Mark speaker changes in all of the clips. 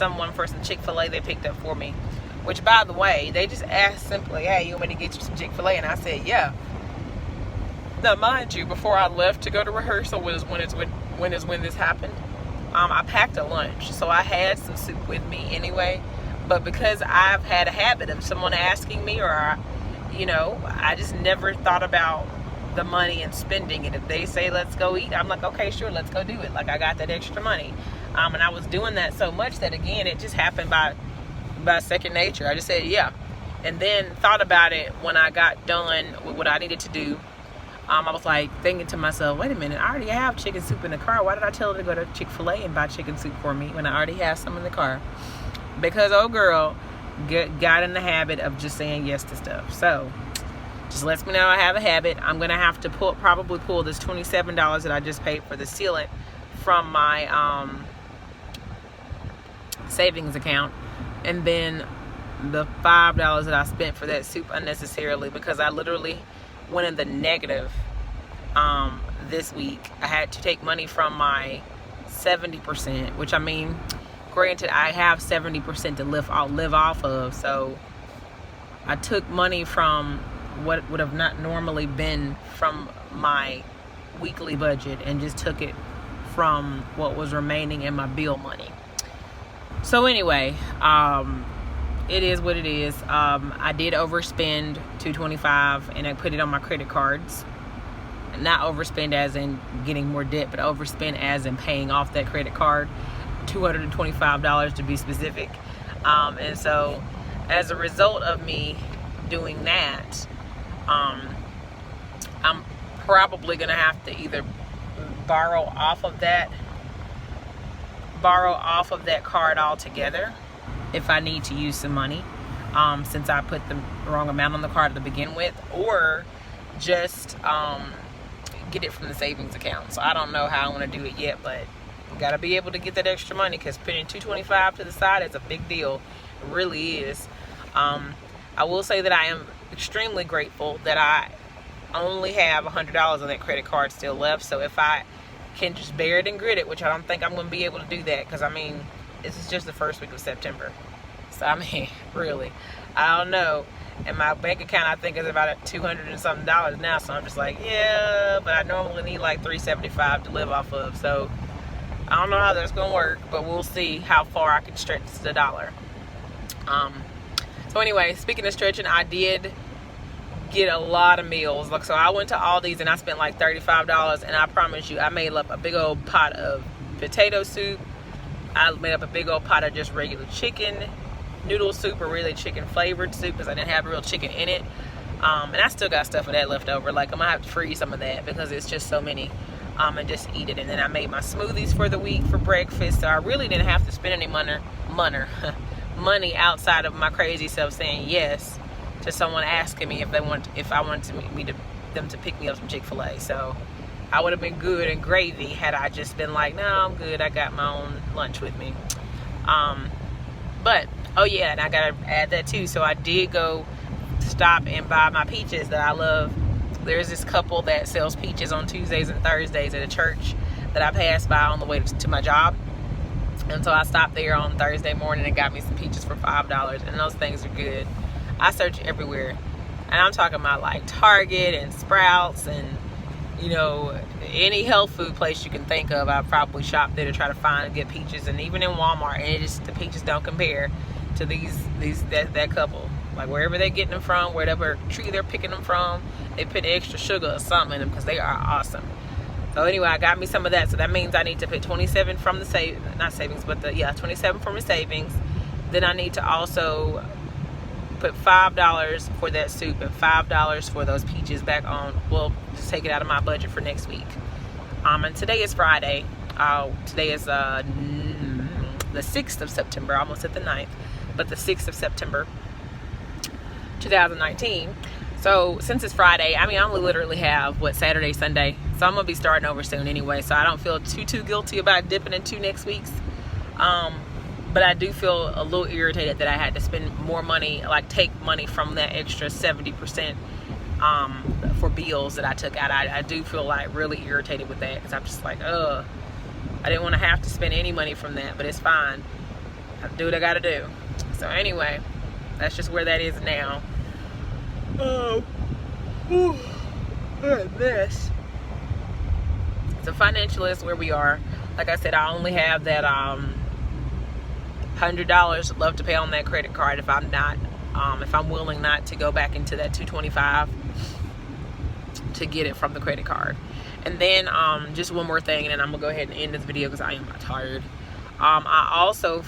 Speaker 1: someone for some Chick-fil-A they picked up for me. Which, by the way, they just asked simply, hey, you want me to get you some Chick-fil-A? And I said, yeah. Now, mind you, before I left to go to rehearsal when this happened, I packed a lunch. So I had some soup with me anyway. But because I've had a habit of someone asking me, or, you know, I just never thought about the money and spending it. If they say, let's go eat, I'm like, okay, sure, let's go do it. Like, I got that extra money. And I was doing that so much that, again, it just happened by second nature. I just said, yeah. And then thought about it when I got done with what I needed to do. I was like thinking to myself, wait a minute, I already have chicken soup in the car. Why did I tell her to go to Chick-fil-A and buy chicken soup for me when I already have some in the car? Because old girl got in the habit of just saying yes to stuff. So just lets me know I have a habit. I'm going to have to probably pull this $27 that I just paid for the sealant from my savings account. And then the $5 that I spent for that soup unnecessarily, because I literally went in the negative this week. I had to take money from my 70%, which, I mean, granted, I have 70% to live off of. So I took money from what would have not normally been from my weekly budget and just took it from what was remaining in my bill money. So anyway, it is what it is. I did overspend $225 and I put it on my credit cards. Not overspend as in getting more debt, but overspend as in paying off that credit card. $225 to be specific. And so as a result of me doing that, I'm probably gonna have to either borrow off of that card altogether if I need to use some money, since I put the wrong amount on the card to begin with, or just get it from the savings account. So I don't know how I want to do it yet, but gotta be able to get that extra money, because putting $225 to the side is a big deal. It really is. I will say that I am extremely grateful that I only have $100 on that credit card still left. So if I can just bear it and grit it, which I don't think I'm going to be able to do that, because I mean, this is just the first week of September. So I mean, really, I don't know. And my bank account, I think, is about $200 and something now. So I'm just like, yeah, but I normally need like $375 to live off of. So I don't know how that's going to work, but we'll see how far I can stretch the dollar. So anyway, speaking of stretching, I did get a lot of meals. Like, so I went to Aldi's and I spent like $35, and I promise you, I made up a big old pot of potato soup. I made up a big old pot of just regular chicken noodle soup, or really chicken flavored soup, because I didn't have real chicken in it. And I still got stuff of that left over. Like, I'm gonna have to freeze some of that because it's just so many. And just eat it. And then I made my smoothies for the week for breakfast, so I really didn't have to spend any money outside of my crazy self saying yes to someone asking me if I wanted them to pick me up some Chick-fil-A. So I would have been good and gravy had I just been like, no, I'm good, I got my own lunch with me. But oh yeah, and I gotta add that too. So I did go stop and buy my peaches that I love. There's this couple that sells peaches on Tuesdays and Thursdays at a church that I passed by on the way to my job. And so I stopped there on Thursday morning and got me some peaches for $5. And those things are good. I search everywhere. And I'm talking about like Target and Sprouts and, you know, any health food place you can think of. I probably shop there to try to find and get peaches. And even in Walmart, and the peaches don't compare to that couple. Like, wherever they're getting them from, whatever tree they're picking them from, they put extra sugar or something in them because they are awesome. So anyway, I got me some of that. So that means I need to put $27 from the $27 from the savings. Then I need to also put $5 for that soup and $5 for those peaches back on. Well, just take it out of my budget for next week. And today is Friday. Today is the 6th of September, almost at the 9th, but the 6th of September, 2019. So since it's Friday, I mean, I only literally have Saturday, Sunday. So I'm gonna be starting over soon anyway. So I don't feel too guilty about dipping into next week's. But I do feel a little irritated that I had to spend more money, like take money from that extra 70% for bills that I took out. I do feel like really irritated with that, because I'm just like, I didn't want to have to spend any money from that, but it's fine. I do what I gotta do. So anyway, that's just where that is now. Oh, what a mess. So financially, that's where we are. Like I said, I only have that $100 left to pay on that credit card if I'm not, if I'm willing not to go back into that $225 to get it from the credit card. And then just one more thing, and then I'm gonna go ahead and end this video because I am tired. I also,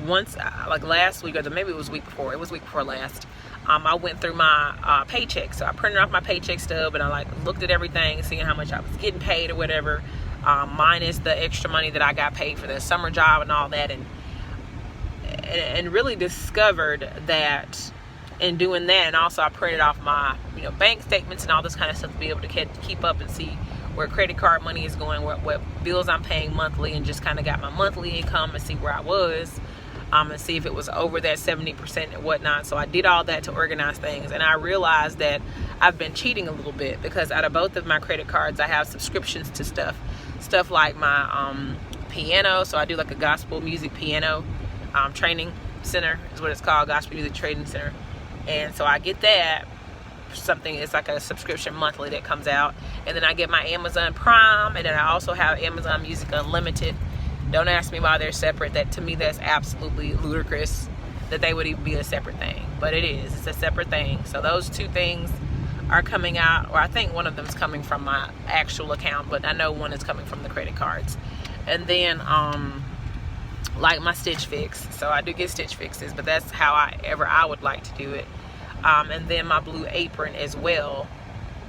Speaker 1: once, like last week, or maybe it was week before, it was week before last, I went through my paycheck. So I printed off my paycheck stub and I like looked at everything, seeing how much I was getting paid or whatever, minus the extra money that I got paid for the summer job and all that, and really discovered that in doing that, and also I printed off my bank statements and all this kind of stuff to be able to keep up and see where credit card money is going, what bills I'm paying monthly, and just kind of got my monthly income and see where I was, and see if it was over that 70% and whatnot. So I did all that to organize things, and I realized that I've been cheating a little bit because out of both of my credit cards I have subscriptions to stuff like my piano. So I do like a gospel music piano training center is what it's called, gospel music training center. And so I get that something, it's like a subscription monthly that comes out, and then I get my Amazon Prime, and then I also have Amazon Music Unlimited. Don't ask me why they're separate. That, to me, that's absolutely ludicrous that they would even be a separate thing, but it is. It's a separate thing. So those two things are coming out, or I think one of them is coming from my actual account, but I know one is coming from the credit cards. And then like my Stitch Fix, so I do get Stitch Fixes, but that's how I would like to do it. And then my Blue Apron as well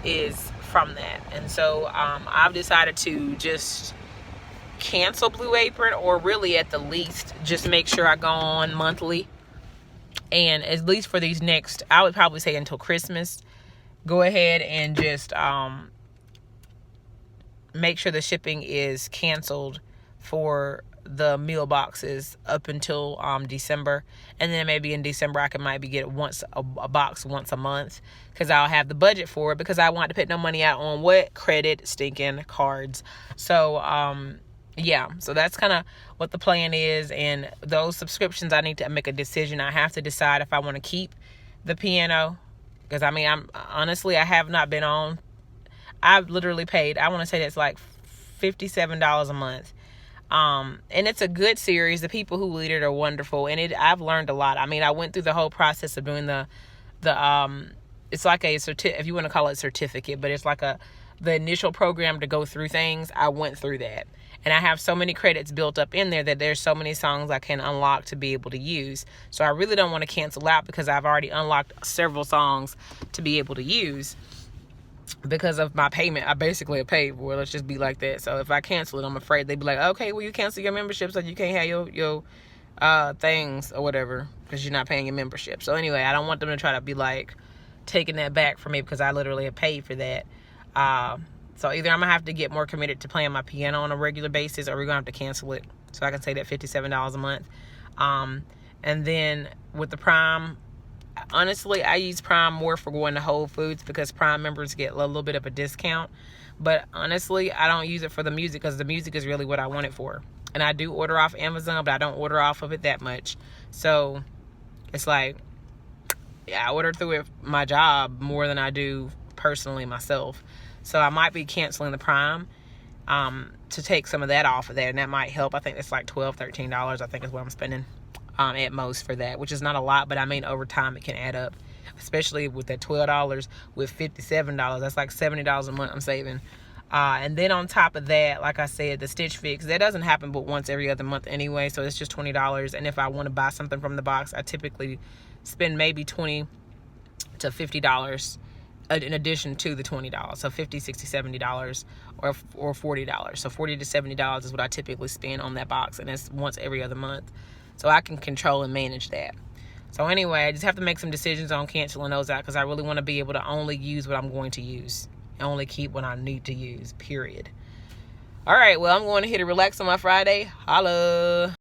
Speaker 1: is from that. And so I've decided to just cancel Blue Apron, or really at the least just make sure I go on monthly, and at least for these next, I would probably say until Christmas, go ahead and just make sure the shipping is canceled for the meal boxes up until December, and then maybe in December I can maybe get a box once a month, because I'll have the budget for it, because I want to put no money out on what? Credit stinking cards. So yeah, so that's kind of what the plan is. And those subscriptions, I need to make a decision. I have to decide if I want to keep the piano, because I mean, I have not been on, I've literally paid, I want to say that's like $57 a month. And it's a good series. The people who lead it are wonderful, and I've learned a lot. I mean, I went through the whole process of doing the it's like a if you want to call it certificate, but it's like the initial program to go through things. I went through that, and I have so many credits built up in there that there's so many songs I can unlock to be able to use. So I really don't want to cancel out, because I've already unlocked several songs to be able to use. Because of my payment, I basically have paid for it. Let's just be like that. So if I cancel it, I'm afraid they'd be like, okay, well, you cancel your membership, so you can't have your things or whatever, because you're not paying your membership. So anyway, I don't want them to try to be like taking that back from me, because I literally have paid for that. So either I'm gonna have to get more committed to playing my piano on a regular basis, or we're gonna have to cancel it so I can save that $57 a month. And then with the Prime, honestly, I use Prime more for going to Whole Foods, because Prime members get a little bit of a discount. But honestly, I don't use it for the music, because the music is really what I want it for. And I do order off Amazon, but I don't order off of it that much. So it's like, yeah, I order through my job more than I do personally myself. So I might be canceling the Prime to take some of that off of there, and that might help. I think it's like $12, $13, I think is what I'm spending at most for that, which is not a lot, but I mean, over time it can add up, especially with that $12 with $57. That's like $70 a month I'm saving. And then on top of that, like I said, the Stitch Fix, that doesn't happen but once every other month anyway, so it's just $20. And if I want to buy something from the box, I typically spend maybe $20 to $50 in addition to the $20. So $50, $60, $70 or $40. So $40 to $70 is what I typically spend on that box, and it's once every other month. So I can control and manage that. So anyway, I just have to make some decisions on canceling those out, because I really want to be able to only use what I'm going to use, and only keep what I need to use, period. All right, well, I'm going to hit a relax on my Friday. Holla.